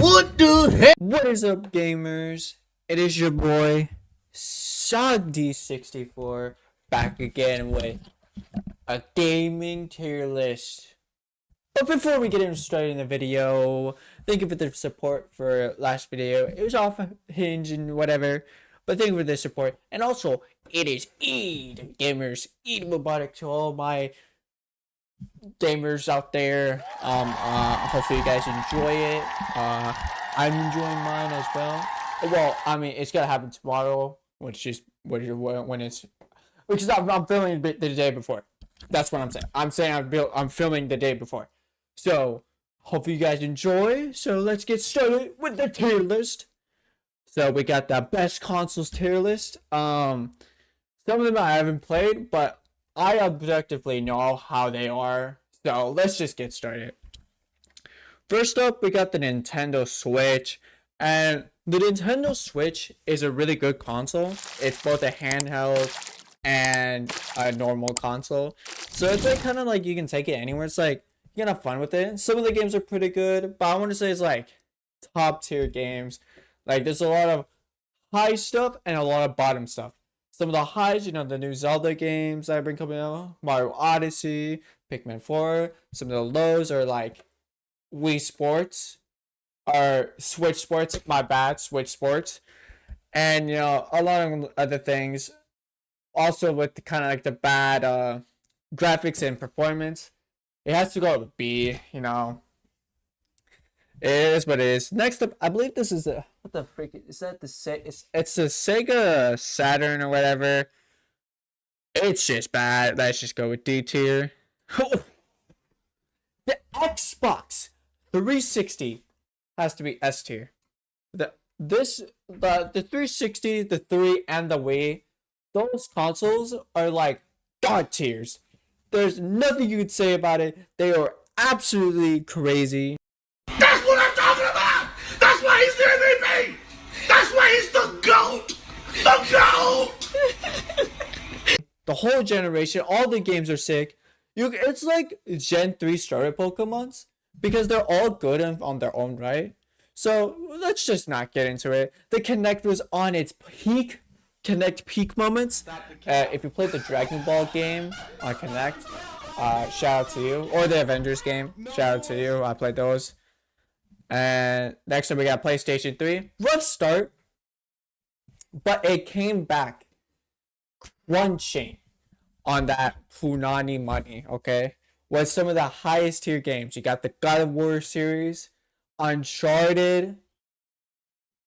What the heck? What is up, gamers? It is your boy SogD64 back again with a gaming tier list. But before we get into starting the video, thank you for the support for last video. It was off hinge and whatever, but thank you for the support. And also, it is Eid, gamers. Eid Mubarak to all my gamers out there. Hopefully you guys enjoy it. I'm enjoying mine as well. Well, I mean, it's gonna happen tomorrow, because I'm filming the day before. That's what I'm saying. I'm filming the day before. So hopefully you guys enjoy. So let's get started with the tier list. So we got the best consoles tier list. Some of them I haven't played, but I objectively know how they are. So let's just get started. First up, we got the Nintendo Switch. And the Nintendo Switch is a really good console. It's both a handheld and a normal console. So it's like kind of like you can take it anywhere. It's like you can have fun with it. Some of the games are pretty good, but I want to say it's like top tier games. Like there's a lot of high stuff and a lot of bottom stuff. Some of the highs, you know, the new Zelda games that have been coming out, Mario Odyssey, Pikmin 4. Some of the lows are like Wii Sports, or Switch Sports, my bad, Switch Sports. And, you know, a lot of other things. Also with the kind of like the bad graphics and performance. It has to go with B, you know. It is what it is. Next up, I believe this is a, what the freak is that? It's a Sega Saturn or whatever. It's just bad. Let's just go with D tier. The Xbox 360 has to be S tier. The 360, the 3, and the Wii, those consoles are like god tiers. There's nothing you could say about it. They are absolutely crazy. That's what I'm talking about! That's why he's the MVP! That's why he's the GOAT! The GOAT! The whole generation, all the games are sick. It's like Gen 3 starter Pokemons because they're all good on their own right. So let's just not get into it. The Kinect was on its peak, Kinect peak moments. If you played the Dragon Ball game on Kinect, shout out to you. Or the Avengers game, shout out to you. I played those. And next up we got PlayStation 3. Rough start, but it came back crunching on that Punani money, okay? With some of the highest tier games. You got the God of War series, Uncharted,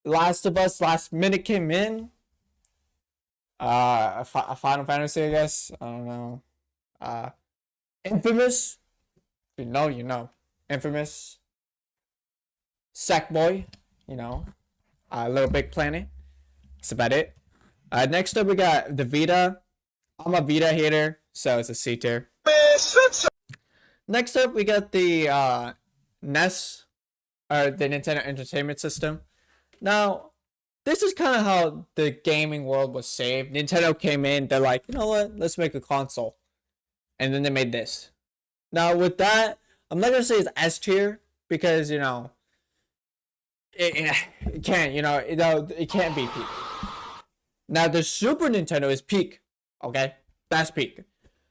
Last of Us last minute came in. Final Fantasy, I guess. I don't know. Infamous. If you know, you know. Infamous. Sackboy, you know. Little Big Planet. That's about it. Next up we got the Vita. I'm a Vita hater, so it's a C tier. Next up we got the NES, or the Nintendo Entertainment System. Now, this is kind of how the gaming world was saved. Nintendo came in, they're like, you know what, let's make a console. And then they made this. Now with that, I'm not going to say it's S tier, because, you know, it can't, you know, it can't be peak. Now the Super Nintendo is peak, okay? That's peak.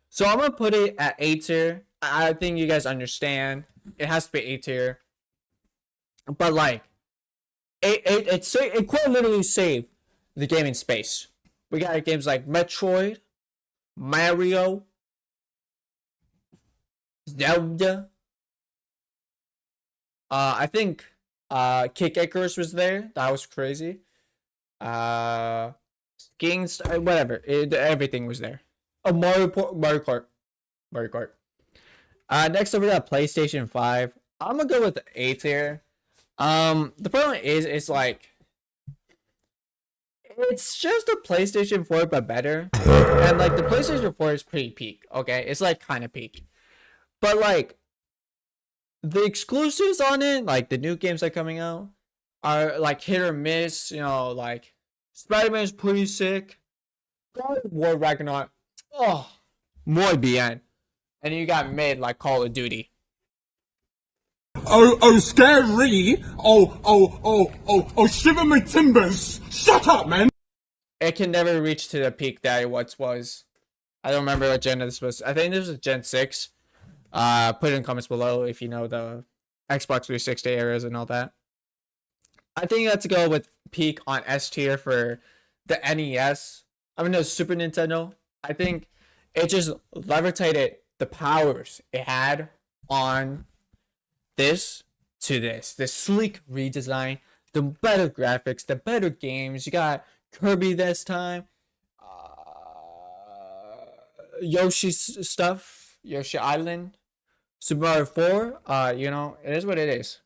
So I'm going to put it at A tier. I think you guys understand. It has to be A tier. But like, it quite literally saved the gaming space. We got games like Metroid, Mario, Zelda. I think Kick Icarus was there. That was crazy. Skiing, whatever. Everything was there. Mario Kart. Next up we got PlayStation 5. I'm gonna go with A tier. The problem is, it's like, it's just a PlayStation 4 but better. And like the PlayStation 4 is pretty peak, okay? It's like kind of peak. But like the exclusives on it, like the new games that are coming out, are like hit or miss, you know, like Spider-Man is pretty sick. God of War Ragnarok, oh, muy bien. And you got mid like Call of Duty. Oh, scary. Oh, shiver my timbers. Shut up, man. It can never reach to the peak that it once was. I don't remember what gen this was. I think this was Gen 6. Put it in comments below if you know the Xbox 360 eras and all that. I think you have to go with peak on S tier for the NES. I mean, no, Super Nintendo. I think it just levitated the powers it had on this to this sleek redesign, the better graphics, the better games. You got Kirby this time, Yoshi's stuff, Yoshi Island, Super Mario 4. It is what it is.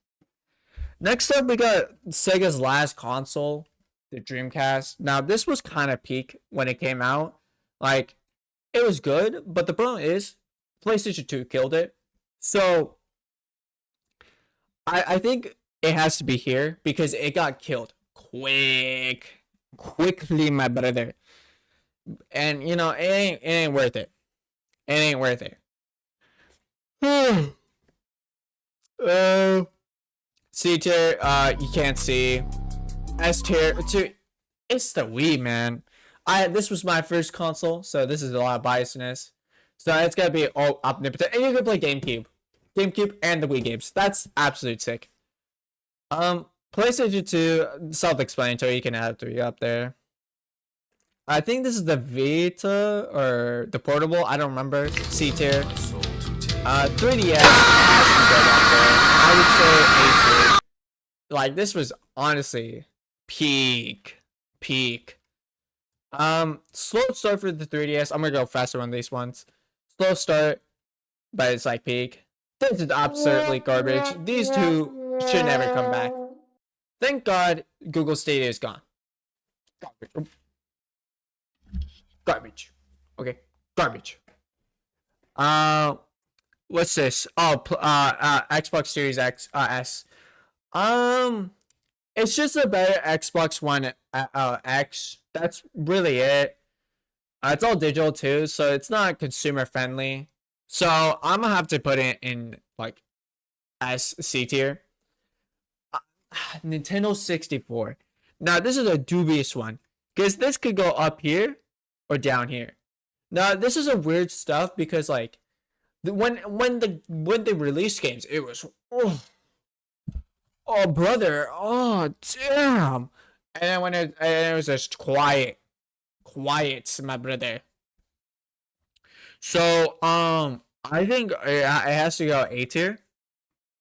Next up, we got Sega's last console, the Dreamcast. Now, this was kind of peak when it came out. Like, it was good, but the problem is, PlayStation 2 killed it. So, I think it has to be here because it got killed quickly, my brother. And it ain't worth it. It ain't worth it. C tier, you can't see. S tier, it's the Wii, man. This was my first console, so this is a lot of biasness. So it's gotta be all omnipotent, and you can play GameCube and the Wii games. That's absolute sick. PlayStation 2, self-explanatory. You can add 3 up there. I think this is the Vita or the portable. I don't remember. C tier. 3DS has to go up there. I would say A tier. Like, this was honestly peak. Slow start for the 3DS. I'm gonna go faster on these ones. Slow start, but it's like peak. This is absolutely garbage. These two should never come back. Thank God Google Stadia is gone. Garbage. Okay, garbage. What's this? Oh, Xbox Series X, S. It's just a better Xbox One X. That's really it. It's all digital too, so it's not consumer friendly. So I'm gonna have to put it in like C tier. Nintendo 64. Now this is a dubious one because this could go up here or down here. Now this is a weird stuff because like when they released games, it was oh brother, oh damn, and then when it was just quiet, my brother. So I think it has to go A tier.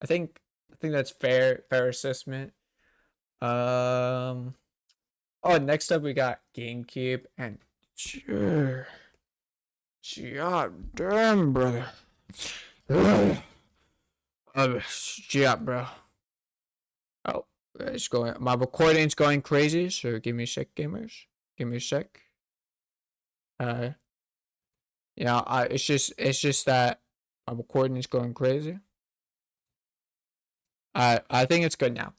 I think that's fair assessment. Oh, next up we got GameCube and sure. God damn, brother. Yeah, bro. Oh, it's going. My recording's going crazy. So give me a sec, gamers. Give me a sec. It's just that my recording's going crazy. I think it's good now.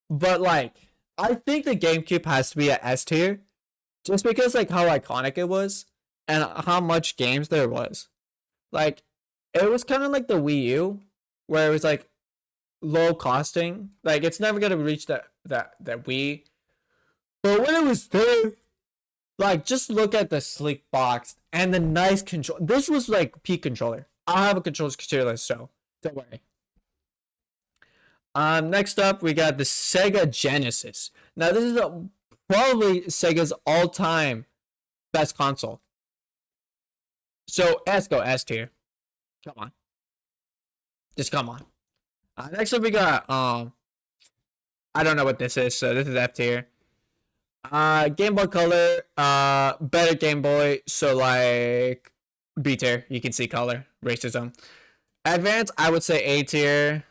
But like, I think the GameCube has to be at S tier, just because like how iconic it was and how much games there was. Like, it was kind of like the Wii U, where it was like low costing. Like, it's never gonna reach that Wii. But when it was there, like, just look at the sleek box and the nice control. This was like peak controller. I'll have a controls tier list, so don't worry. Next up we got the Sega Genesis. Now this is probably Sega's all-time best console. So let's go S tier. Come on. Just come on. Next up we got I don't know what this is, so this is F tier. Game Boy Color, better Game Boy, so like B tier, you can see color, racism. Advance, I would say A tier.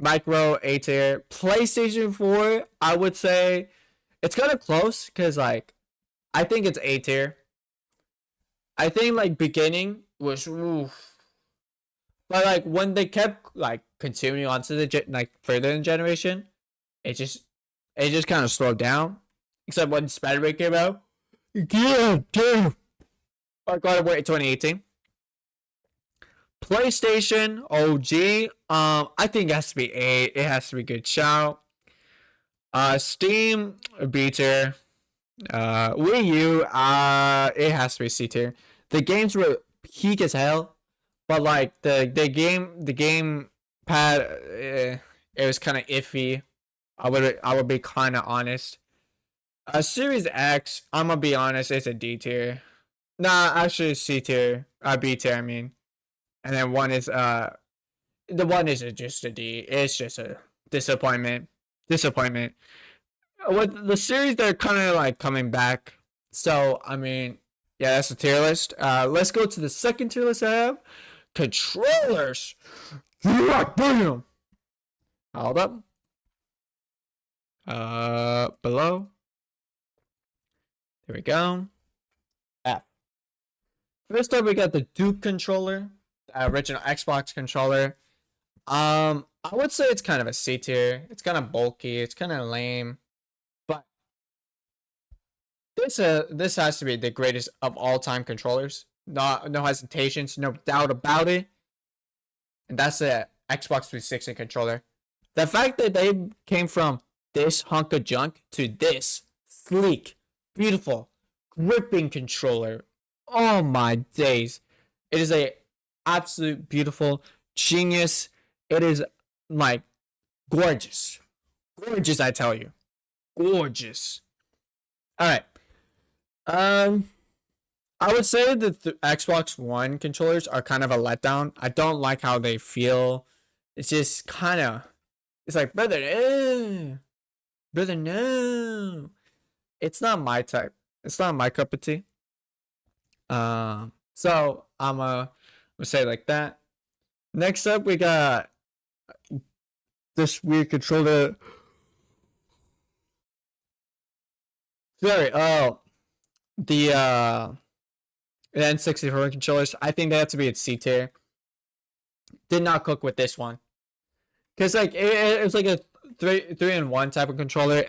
Micro, A tier. PlayStation 4, I would say it's kind of close because like I think it's A tier. I think like beginning was oof. But like when they kept like continuing on to the like further in generation, it just kind of slowed down. Except when Spider-Man came out. Yeah, damn. Or God of War 2018. PlayStation OG. I think it has to be A. It has to be good shout. Steam B tier. Wii U. It has to be C tier. The games were peak as hell, but like the game pad, it was kind of iffy. I would be kind of honest. Series X, I'm gonna be honest, it's a D tier. Nah, actually C tier. B tier, I mean. And then one is the one is just a D. It's just a disappointment. Disappointment. With the series, they're kind of like coming back. So I mean, yeah, that's the tier list. Let's go to the second tier list I have. Controllers. Yeah, bam. Hold up. Below. There we go. F. First up, we got the Duke controller, the original Xbox controller. I would say it's kind of a C tier. It's kind of bulky. It's kind of lame. But this has to be the greatest of all time controllers. No hesitations, no doubt about it. And that's the Xbox 360 controller. The fact that they came from this hunk of junk to this sleek, beautiful, gripping controller. Oh my days. It is a absolute beautiful genius. It is like gorgeous. Gorgeous, I tell you. Gorgeous. Alright. I would say that the Xbox One controllers are kind of a letdown. I don't like how they feel. It's just kind of, it's like, brother, brother, no. It's not my type. It's not my cup of tea. So I'm gonna say it like that. Next up, we got this weird controller. Sorry. Oh, the N64 controllers. I think they have to be at C tier. Did not cook with this one, cause like it's like a three in one type of controller.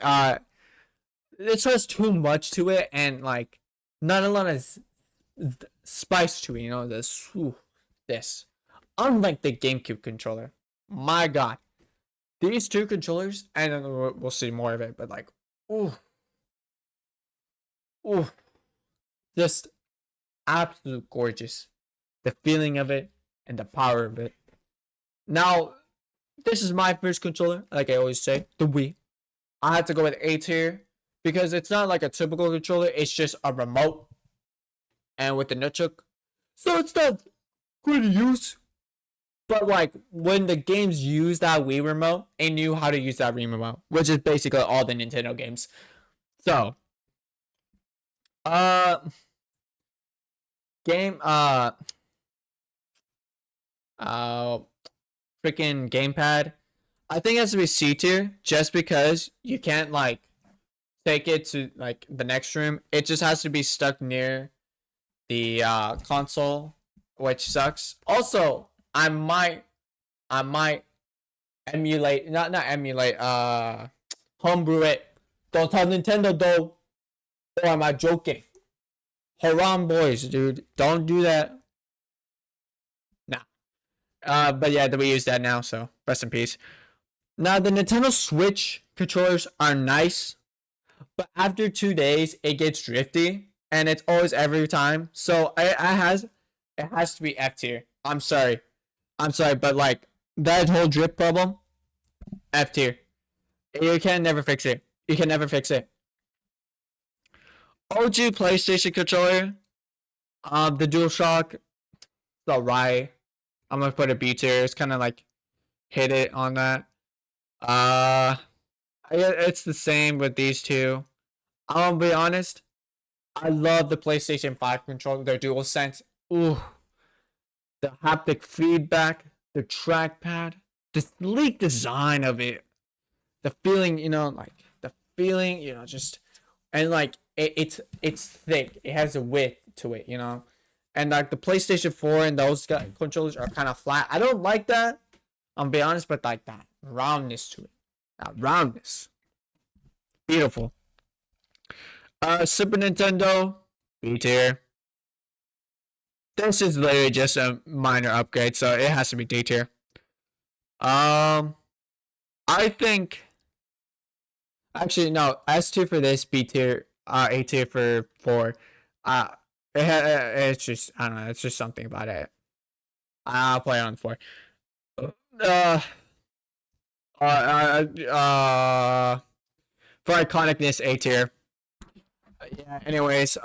It has too much to it, and like not a lot of spice to it. You know this. Unlike the GameCube controller, my God, these two controllers, and then we'll see more of it. But like, ooh, just absolute gorgeous. The feeling of it and the power of it. Now, this is my first controller, like I always say, the Wii. I had to go with A tier because it's not like a typical controller. It's just a remote and with the nunchuk, so it's not good to use. But like when the games use that Wii remote, they knew how to use that Wii remote, which is basically all the Nintendo games. So, uh, game, freaking gamepad. I think it has to be C tier just because you can't like take it to like the next room. It just has to be stuck near the console, which sucks. Also, I might emulate, not emulate, homebrew it. Don't tell Nintendo though. Or am I joking? Haram boys, dude. Don't do that. Nah. But yeah, we use that now, so rest in peace. Now the Nintendo Switch controllers are nice, but after 2 days it gets drifty, and it's always every time. So it has to be F tier. I'm sorry, but like that whole drip problem, F tier. You can never fix it. You can never fix it. OG PlayStation controller, the DualShock, it's alright. I'm gonna put a B tier. It's kind of like hit it on that. It's the same with these two. I'll be honest. I love the PlayStation 5 controller, their DualSense. Ooh, the haptic feedback, the trackpad, the sleek design of it, the feeling, like the feeling, just and like it's thick. It has a width to it, and like the PlayStation 4 and those controllers are kind of flat. I don't like that. I'll be honest, but like that roundness to it, that roundness, beautiful. Super Nintendo, B tier. This is literally just a minor upgrade, so it has to be D tier. I think actually no, S tier for this, B tier, A tier for 4. Uh, it's just I don't know, it's just something about it. I'll play on 4. Uh, for iconicness, A tier. Yeah. Anyways,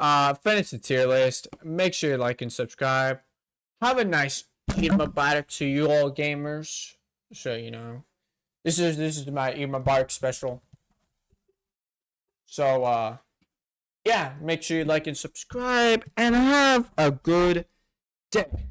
finish the tier list. Make sure you like and subscribe. Have a nice Eid Mubarak to you all gamers. So you know, this is my Eid Mubarak special. So yeah, make sure you like and subscribe, and have a good day.